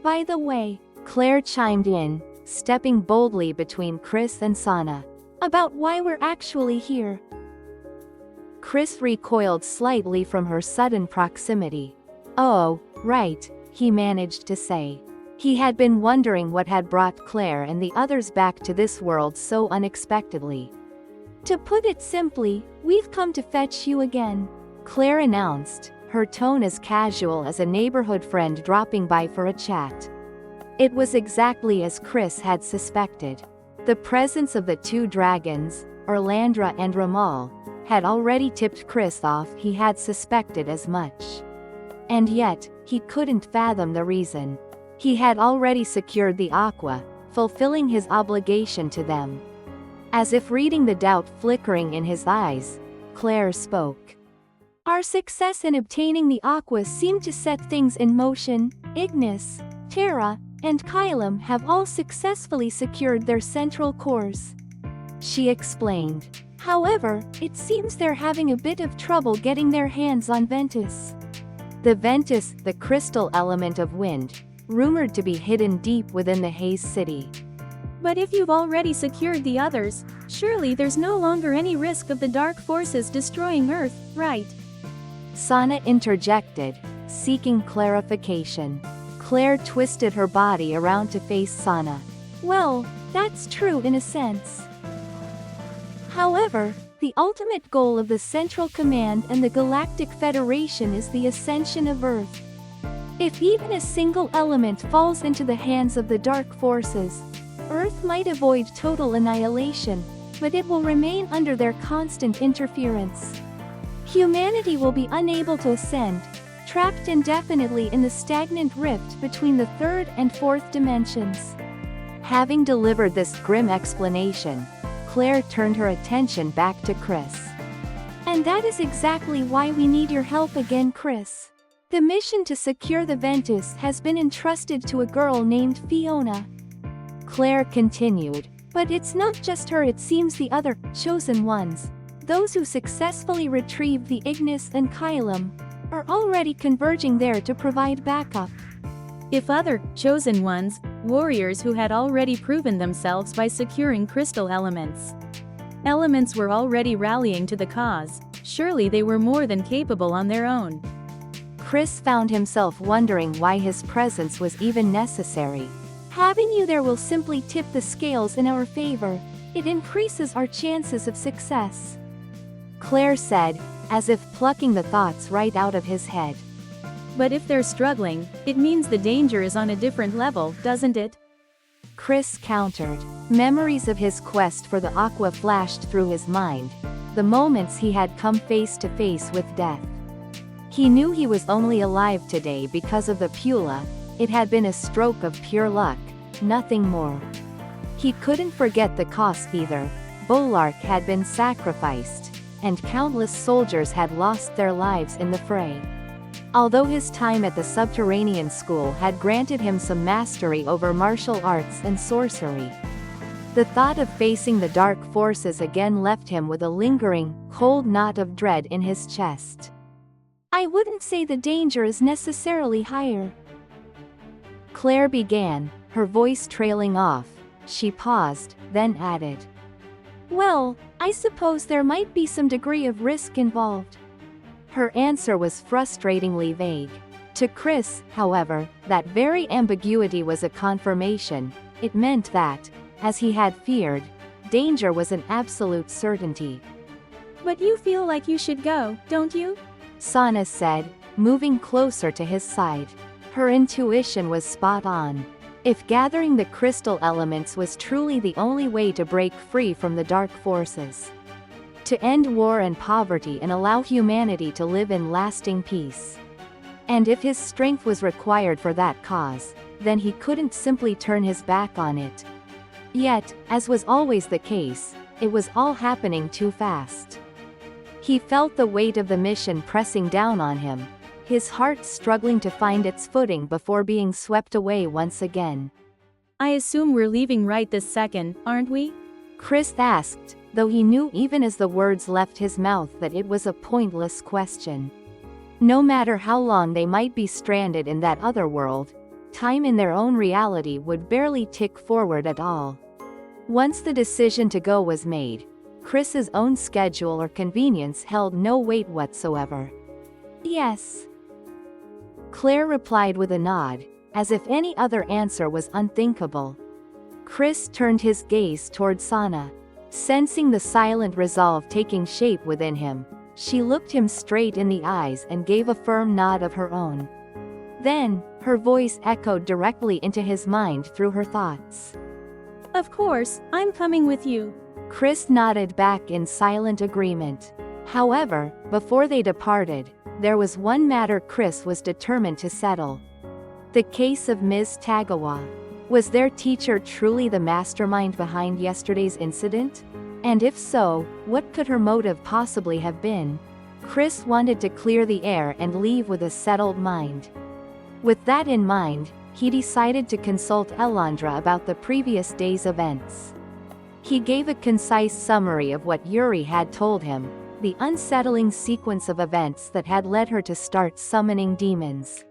By the way, Claire chimed in, stepping boldly between Chris and Sana. About why we're actually here. Chris recoiled slightly from her sudden proximity. Oh, right, he managed to say. He had been wondering what had brought Claire and the others back to this world so unexpectedly. To put it simply, we've come to fetch you again, Claire announced, her tone as casual as a neighborhood friend dropping by for a chat. It was exactly as Chris had suspected. The presence of the two dragons, Elandra and Ramal, had already tipped Chris off. He had suspected as much. And yet, he couldn't fathom the reason. He had already secured the Aqua, fulfilling his obligation to them. As if reading the doubt flickering in his eyes, Claire spoke. Our success in obtaining the Aqua seemed to set things in motion. Ignis, Terra, and Kylum have all successfully secured their central cores. She explained. However, it seems they're having a bit of trouble getting their hands on Ventus. The Ventus, the crystal element of wind, rumored to be hidden deep within the Haze city. But if you've already secured the others, surely there's no longer any risk of the dark forces destroying Earth, right? Sana interjected, seeking clarification. Claire twisted her body around to face Sana. Well, that's true in a sense. However, the ultimate goal of the Central Command and the Galactic Federation is the ascension of Earth. If even a single element falls into the hands of the dark forces, Earth might avoid total annihilation, but it will remain under their constant interference. Humanity will be unable to ascend, trapped indefinitely in the stagnant rift between the third and fourth dimensions. Having delivered this grim explanation, Claire turned her attention back to Chris. And that is exactly why we need your help again, Chris. The mission to secure the Ventus has been entrusted to a girl named Fiona. Claire continued, but it's not just her, it seems the other chosen ones, those who successfully retrieved the Ignis and Kylum, are already converging there to provide backup. If other chosen ones, warriors who had already proven themselves by securing crystal elements. Elements were already rallying to the cause, surely they were more than capable on their own. Chris found himself wondering why his presence was even necessary. Having you there will simply tip the scales in our favor. It increases our chances of success, Claire said, as if plucking the thoughts right out of his head. But if they're struggling, it means the danger is on a different level, doesn't it? Chris countered. Memories of his quest for the Aqua flashed through his mind, the moments he had come face to face with death. He knew he was only alive today because of the Pula. It had been a stroke of pure luck, nothing more. He couldn't forget the cost either. Bolark had been sacrificed, and countless soldiers had lost their lives in the fray. Although his time at the subterranean school had granted him some mastery over martial arts and sorcery, the thought of facing the dark forces again left him with a lingering, cold knot of dread in his chest. I wouldn't say the danger is necessarily higher, Claire began, her voice trailing off. She paused, then added. Well, I suppose there might be some degree of risk involved. Her answer was frustratingly vague. To Chris, however, that very ambiguity was a confirmation. It meant that, as he had feared, danger was an absolute certainty. But you feel like you should go, don't you? Sana said, moving closer to his side. Her intuition was spot on. If gathering the crystal elements was truly the only way to break free from the dark forces, to end war and poverty and allow humanity to live in lasting peace, and if his strength was required for that cause, then he couldn't simply turn his back on it. Yet, as was always the case, it was all happening too fast. He felt the weight of the mission pressing down on him, his heart struggling to find its footing before being swept away once again. I assume we're leaving right this second, aren't we? Chris asked, though he knew even as the words left his mouth that it was a pointless question. No matter how long they might be stranded in that other world, time in their own reality would barely tick forward at all. Once the decision to go was made, Chris's own schedule or convenience held no weight whatsoever. Yes. Claire replied with a nod, as if any other answer was unthinkable. Chris turned his gaze toward Sana. Sensing the silent resolve taking shape within him, she looked him straight in the eyes and gave a firm nod of her own. Then, her voice echoed directly into his mind through her thoughts. Of course, I'm coming with you. Chris nodded back in silent agreement. However, before they departed, there was one matter Chris was determined to settle. The case of Ms. Tagawa. Was their teacher truly the mastermind behind yesterday's incident? And if so, what could her motive possibly have been? Chris wanted to clear the air and leave with a settled mind. With that in mind, he decided to consult Elandra about the previous day's events. He gave a concise summary of what Yuri had told him, the unsettling sequence of events that had led her to start summoning demons.